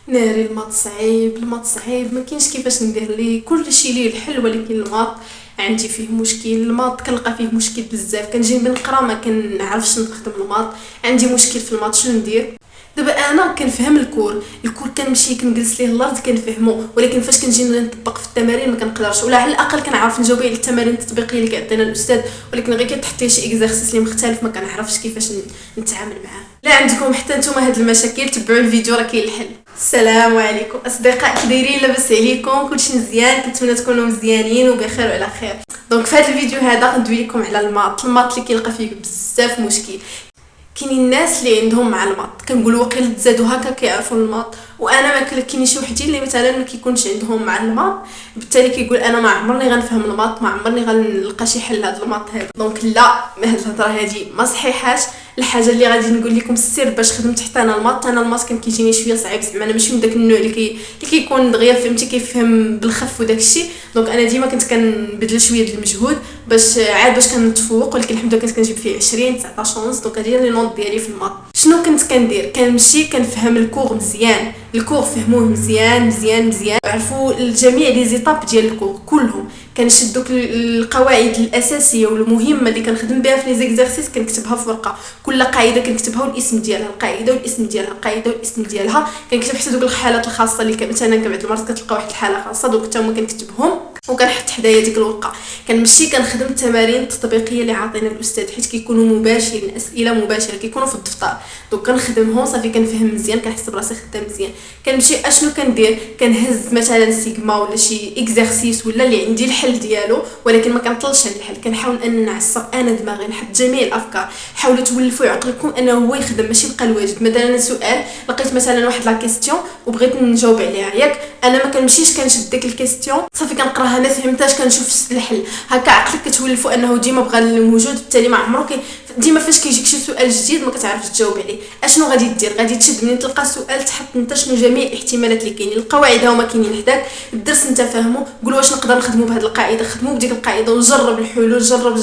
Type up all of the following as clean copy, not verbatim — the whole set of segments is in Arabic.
ناري الماط صعيب، الماط صعيب، ما كاينش كيفاش ندير ليه كل شيء ليه الحل، ولكن الماط عندي فيه مشكل. الماط كنلقى فيه مشكل بزاف، كنجي نقرا ما كنعرفش نستخدم الماط، عندي مشكل في الماط. شنو ندير؟ دابا انا كنفهم الكور كنمشي كنجلس ليه الارض كنفهمو، ولكن فاش كنجي نطبق في التمارين ما كنقدرش، ولا على الاقل كنعرف نجاوب على التمارين التطبيقيه اللي كيعطينا الاستاذ، ولكن غير كتحط لي شي اكزرسيس اللي مختلف ما كنعرفش كيفاش نتعامل معاه. لا عندكم حتى نتوما هاد المشاكل تبعوا الفيديو راه كاين الحل. السلام عليكم اصدقاء، كي دايرين؟ لاباس عليكم؟ كلشي مزيان؟ كنتمنى تكونوا مزيانين وبخير وعلى خير. دونك في هذا الفيديو هذا غندوي لكم على الماط اللي كيلقى فيه بزاف مشكل. كاينين الناس اللي عندهم مع الماط كنقولوا واقيلا تزادوا هكا كيعرفوا الماط، وانا ما كاينين شي وحدين اللي مثلا ما كيكونش عندهم مع الماط، بالتالي كيقول انا ما عمرني غنفهم الماط، ما عمرني غنلقى شي حل لهذا الماط هذا. دونك لا، هاد الهضره هذه ما صحيحاش. الحاجه اللي غادي نقول لكم السر باش خدمت حتى انا الماط كان كيجيني شويه صعيب، زعما انا ماشي من داك النوع اللي كيكون دغيا فهمتي كيفهم بالخف وداك الشيء. دونك انا ديما كنت كنبذل شويه ديال المجهود باش كنتفوق، ولكن الحمد لله كنت كنجيب فيه 20 19 ونص. دونك هذه هي لي نوت ديالي في الماط. شنو كنت كندير؟ كنمشي كنفهم الكور مزيان، الكور فهموه مزيان مزيان مزيان، عرفوا الجميع لي زيتاب ديال الكور كلهم، كنشد دوك القواعد الاساسيه والمهمه اللي كنخدم بها في لي زيكزارسيس كنكتبها في ورقه، كل قاعده كنكتبها والاسم ديالها، القاعده والاسم ديالها، القاعده والاسم ديالها، كنكتب حتى دوك الحالات الخاصه اللي مثلا بعض المرات كتلقى واحد الحاله خاصه، دوك حتى هما كنكتبهم وكنحط حدايا ديك الورقه. كنمشي كنخدم التمارين التطبيقيه اللي عاطينا الاستاذ، حيت كيكونوا مباشرين، اسئله مباشره كيكونوا في الدفتر، دوك كنخدمهم صافي، كنفهم مزيان، كنحس براسي خدام مزيان. كنمشي اشنو كندير؟ كنهز مثلا سيغما ولا شي اكزرسيس ولا اللي عندي الحل ديالو، ولكن ما كنطلش على الحل، كنحاول ان نعصب انا دماغي، نحط جميع الافكار. حاولوا تولفوا عقلكم انه هو يخدم ماشي يبقى الواجب. مثلا سؤال لقيت مثلا واحد لا كيستيون وبغيت نجاوب عليها، ياك انا ما كنمشيش كنشد ديك الكيستيون صافي كنقراها ما فهمتهاش كنشوف الحل، هكا عقلك كتولفوا انه ديما بغى الموجود، بالتالي ما عمرك ديما فاش كيجيك شي سؤال جديد ما كتعرفش تجاوب عليه. اشنو غادي دير؟ غادي تشد منين تلقى السؤال تحط انت شنو جميع الاحتمالات اللي كاينين، القواعد هما كاينين حداك، الدرس انت فاهمو، قول واش نقدر نخدمو بهذه القاعده، خدمو بديك القاعده وجرب الحلول، جرب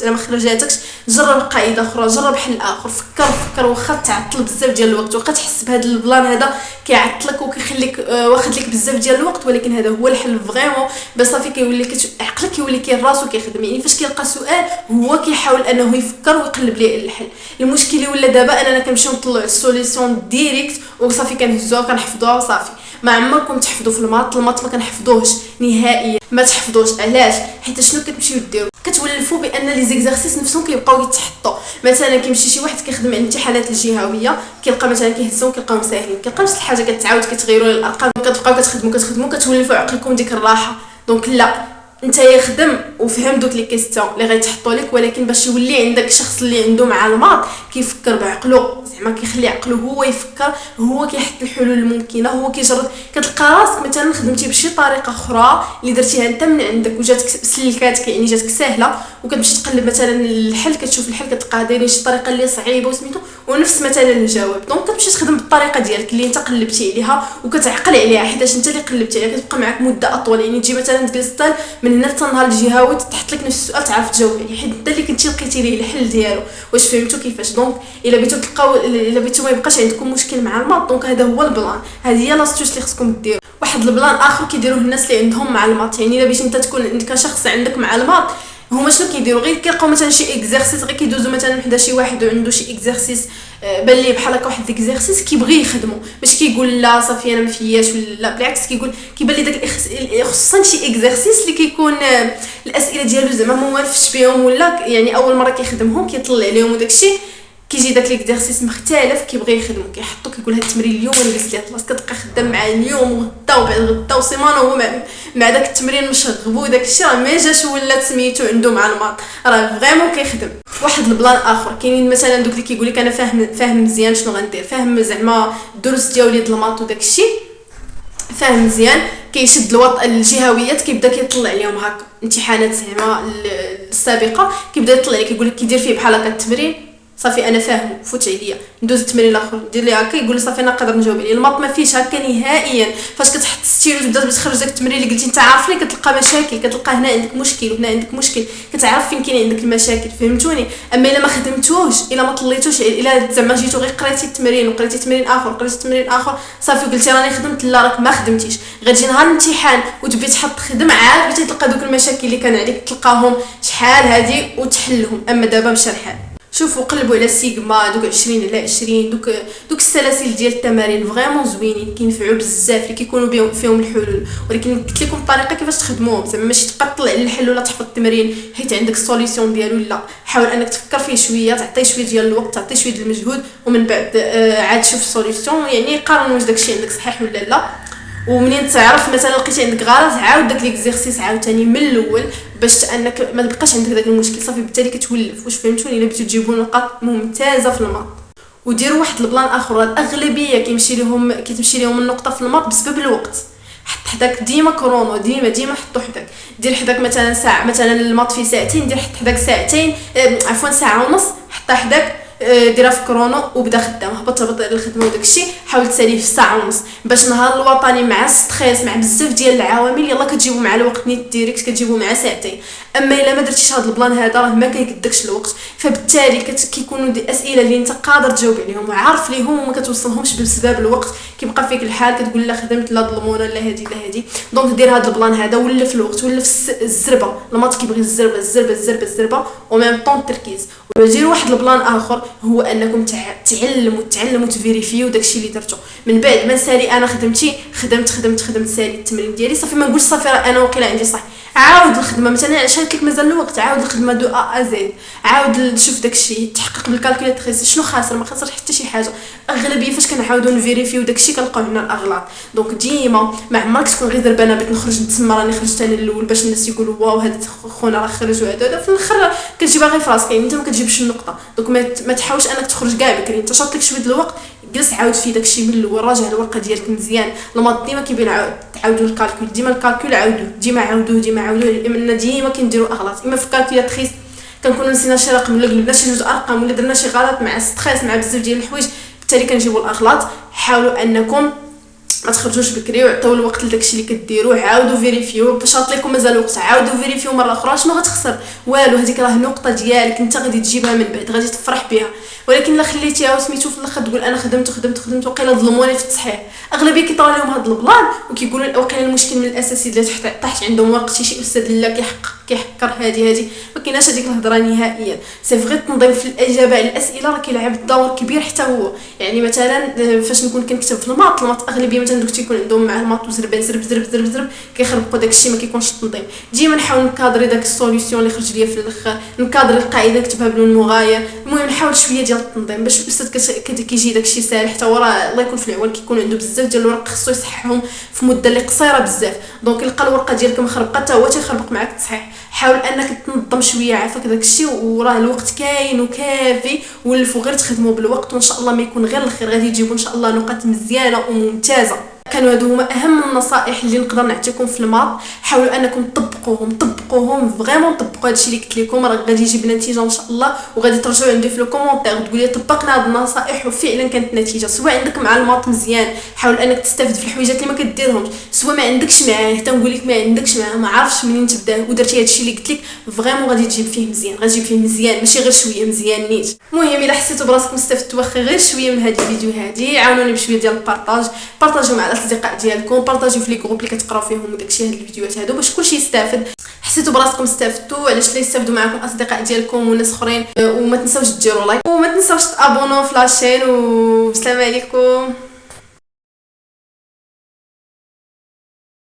الا ما خرجاتكش جرب قاعده اخرى، جرب حل اخر، فكر واخا تعطل بزاف ديال الوقت، واخا تحس بهذا البلان هذا كيعطلك وكيخليك واخد لك بزاف ديال الوقت، ولكن هذا هو الحل فريمون. بس صافي كيولي عقلك كيولي راسو كيخدم، يعني فاش كيلقى سؤال هو كيحاول انه يفكر ويقلب ليه الحل. المشكل اللي ولا دابا اننا كنمشيو نطلعوا السوليسيون ديريكت وصافي كنهزوها كنحفظوها وصافي. ما عمركم تحفظوا في الماط ما كنحفظوهش نهائيا، ما تحفظوش. علاش؟ حيت شنو كتمشيو ديروا؟ كتولفوا بان لي زيكزارسيس نفسهم كيبقاو يتحطوا. مثلا كيمشي شي واحد كيخدم على الامتحانات الجهويه، كيلقى مثلا كيهزهم كيلقاهم ساهلين، كيلقى نفس الحاجه كتعاود كتغيروا الارقام، كتبقاو كتخدموا كتولفوا عقلكم ديك الراحه. دونك لا، انت يخدم وفهم دوك لي كيستيون اللي غيتحطوا لك، ولكن باش يولي عندك شخص اللي عنده مع الماط كيفكر بعقله، زعما كيخلي عقله هو يفكر، هو كيحط الحلول الممكنه، هو كيجرب. كتلقى راسك مثلا خدمتي بشي طريقه اخرى اللي درتيها انت من عندك وجاتك سلكاتك، يعني جاتك سهله، وكتمشي تقلب مثلا الحل، كتشوف الحل كتلقى دايرين شي طريقه اللي صعيبه وسميتو ونفس مثلا الجواب. دونك كتمشي تخدم بالطريقه ديالك اللي انت قلبتي عليها وكتعقل عليها، حيت انت اللي قلبتي عليها، كتبقى معك مده اطول. يعني تجي مثلا تجلس من هنا حتى النهار الجهوي تحط لك نفس السؤال تعرف تجاوب عليه، حيت انت اللي كنتي لقيتي ليه الحل ديالو، واش فهمتوا كيفاش. دونك الا بغيتو ما يبقاش عندكم مشكل مع الماط، دونك هذا هو البلان، هذه هي لاستوس اللي خصكم ديروا. واحد البلان اخر كيديروه الناس اللي عندهم مع الماط، يعني الا بغيتي انت تكون عندك شخص عندك مع الماط، هما شنو كيديروا؟ غير كيلقاو مثلا شي اكزرسيس، غير كيدوزوا مثلا حدا شي واحد عنده شي اكزرسيس بان ليه بحال هكا واحد الاكزرسيس كيبغي يخدمو، باش كيقول لا صافي انا ما فياش، ولا بالعكس كيبان لي داك خصوصا شي اكزرسيس اللي كيكون الاسئله ديالو زعما ما موالفش بهم، ولا يعني اول مره كيخدمهم كيطلع عليهم وداكشي، كيجي داك ليكزارسيس مختلف كيبغي يخدمو، كيحطو كيقول هاد التمرين اليوم انا جلست ليه خلاص، كتبقى خدام معاه اليوم وغدا وبعد غدا وسيمانه وهو مع داك التمرين مشغبو، وداك الشيء راه ما جاش ولات سميتو عنده مع الماط، راه فريمون كيخدم. واحد البلان اخر كاينين مثلا دوك اللي كيقول لك انا فاهم مزيان شنو غندير، فاهم زعما الدروس ديالي د الماط وداك الشيء فاهم مزيان، كيشد الجهويات كيبدا كيطلع عليهم هكا امتحانات زعما السابقه، كيبدا يطلع لك كيقول لك كيدير فيه بحال هكا التمرين صافي انا فاهم، فوت عليا ندوز التمرين الاخر دير لي هكا، يقول لي صافي انا نقدر نجاوب عليه. الماط ما فيش هكا نهائيا. فاش كتحط ستيلو تبدا تخرج داك التمرين اللي قلتي انت عارف ليه، كتلقى مشاكل، كتلقى هنا عندك مشكل وهنا عندك مشكل، كتعرف فين كاين عندك المشاكل، فهمتوني؟ اما الا ما خدمتوش، الا ما طليتوش، الا زعما جيتو غير قريتي التمرين وقريتي تمرين اخر وقريتي تمرين اخر، صافي قلتي راني خدمت، لا راك ما خدمتيش. غتجي نهار الامتحان وتبي تحط خدم، عاد بغيتي تلقى دوك المشاكل اللي كان عليك تلقاهم شحال هادي وتحلهم. اما دابا مشى الحال. شوفوا قلبوا على سيغما، دوك 20 على 20، دوك السلاسل ديال التمارين فريمون زوينين، كينفعوا بزاف اللي كيكونوا فيهم الحلول. ولكن قلت لكم الطريقه كيفاش تخدموهم، زعما ماشي تبقى تطلع للحل ولا تحفظ التمرين حيت عندك السوليسيون ديالو، لا، حاول انك تفكر فيه شويه، تعطيه شويه ديال الوقت، تعطيه شويه ديال المجهود، ومن بعد عاد شوف السوليسيون. يعني قارن واش داكشي عندك صحيح ولا لا. ومنين تعرف مثلا لقيتي عندك غلط، عاود داك ليكزيرسيس عاوتاني من الاول باش انك ما تبقاش عندك داك المشكل. صافي بالتالي كتولف. واش فهمتوني؟ الا بغيتو تجيبوا نقاط ممتازه في الماط، وديروا واحد البلان اخر. الاغلبيه كيتمشي لهم النقطه في الماط بسبب الوقت. حط حداك ديما كرونو، ديما حطو حداك، دير حداك مثلا ساعه، مثلا الماط فيه ساعتين، دير حط حداك ساعتين، عفوا ساعه ونص، حطها حداك، ديرها في كرونو وبدا خدام، هبط للخدمه وداك الشيء. حاول تساليه في ساعه ونص باش نهار الوطني مع ستريس مع بزاف ديال العوامل يلا كتجيبو مع الوقت نيت ديريكت كتجيبو مع ساعتين. اما الا ما درتيش هذا البلان هذا راه ما كيقدكش الوقت، فبالتالي كيكونوا دي اسئله اللي انت قادر تجاوب عليهم وعارف ليهم وما كتوصلهمش بسبب الوقت، كيبقى فيك الحال كتقول لا خدمت لا ظلمونا لا هادي. دونك دير هذا البلان هذا، ولا في الوقت ولا في الزربه. الماط كيبغي الزربه وميم طون التركيز. وديروا واحد البلان اخر، هو انكم تعلموا تفيريفيو داكشي اللي درتو. من بعد ما نسالي انا خدمت سالي التمرين ديالي، صافي ما نقولش صافي راه انا وقيله عندي صح، عاود الخدمه. مثلا علاش قلت لك مازال الوقت، عاود الخدمه دو ا زد، عاود شوف داكشي، تحقق بالكالكوليتريس شنو خاسر، ما خاسر حتى شي حاجه. اغلبيه فاش كنعاودوا نفيريفيو داكشي كنلقاو هنا الاغلاط. دونك ديما ما عمرك تكون غير دربانه بغيت نخرج نتسمى راني خرجت انا الاول باش الناس يقولوا واو هذا خونا راه خرج، وهذا في الاخر كتجيبها غير في راسك، يعني انت ما كتجيبش النقطه. دونك ما تحاولش انك تخرج كاع بكري، انت شاط لك شويه الوقت، جلس عاود في داكشي من الاول، راجع الورقه ديالك مزيان. الماط ديما كيبين تعاودوا الكالكول، ديما الكالكول عاودوه، لان ديما كنديروا اغلاط. اما في الكالكولاتريس كنكونوا نسينا شي رقم ولا قلبنا شي جوج ارقام ولا درنا شي غلط مع ستريس مع بزاف ديال الحوايج، بالتالي كنجيبوا الاغلاط. حاولوا انكم ما تخرجوش بكري وعطيو الوقت لداكشي اللي كديروا، عاودوا فيريفيو باش لكم مازال الوقت، عاودوا فيريفيو مره اخرى. شنو غتخسر؟ والو، هذيك راه النقطه ديالك انت غادي تجيبها من بعد، غادي تفرح بها. ولكن الا خليتيها وسميتو في الاخر تقول انا خدمت وقيله ظلموني في التصحيح. اغلبيه كيطرا لهم هذا البلان وكيقولوا وقيله المشكل من الاساسي اللي طاحت عندهم ورقه شي استاذ لا كيحكر هذه ما كايناش هذيك الهضره نهائيا. سي فغي التنظيم في الاجابه على الاسئله راه كيلعب دور كبير حتى هو. يعني مثلا فاش نكون كنكتب في الماط اغلبيه مثلا دوك تيكون عندهم مع الماط وزربان زرب كيخربقوا داكشي، ما كيكونش التنظيم. ديما نحاول نكادري داك السوليوشن اللي خرج ليا في الاخر، نكادري القاعده نكتبها بلون مغاير. المهم نحاول شويه ديال التنظيم باش الاستاذ كيجي داكشي ساهل، حتى هو راه الله يكون في العون كيكون عنده بزاف ديال الورق خصو يصححهم في مده اللي قصيره بزاف. دونك يلقى الورقه ديالك مخربقه حتى هو تيخربق معاك التصحيح. حاول انك تنظم شويه عافاك داكشي، وراه الوقت كاين وكافي، ولفوا غير تخدموا بالوقت وان شاء الله ما يكون غير الخير، غادي تجيبوا ان شاء الله نقاط مزيانه وممتازه. كانوا هادو هما اهم النصائح اللي نقدر نعطيكم في الماط. حاولوا انكم تطبقوهم فريمون، طبقوا هادشي اللي قلت لكم، راه غادي يجيب نتيجه ان شاء الله. وغادي ترجعوا عندي في لو كومونتير تقول لي طبقنا هاد النصائح وفعلا كانت نتيجه. سواء عندك مع الماط مزيان، حاول انك تستافد في الحويجات اللي ما كديرهمش، سواء ما عندكش معاه تنقول لك ما عندكش معاه ما عارفش منين تبدا ودرتي هادشي اللي قلت لك، فريمون غادي تجيب فيه مزيان، ماشي غير شويه مزيان نيت. المهم الا حسيتوا براسكم استفدتوا واخا غير شويه من هاد الفيديو هادي، عاونوني بشويه ديال بارطاجيو مع الاصدقاء ديالكم، بارطاجيو في لي جروب اللي كتقراو فيهم وداكشي هاد الفيديوهات هادو باش كلشي يستافد. حسيتوا براسكم استفدتوا، علاش لا يستافدوا معكم اصدقاء ديالكم وناس اخرين. وما تنساوش ديروا لايك وما تنساوش تابونوا في لاشين، والسلام عليكم.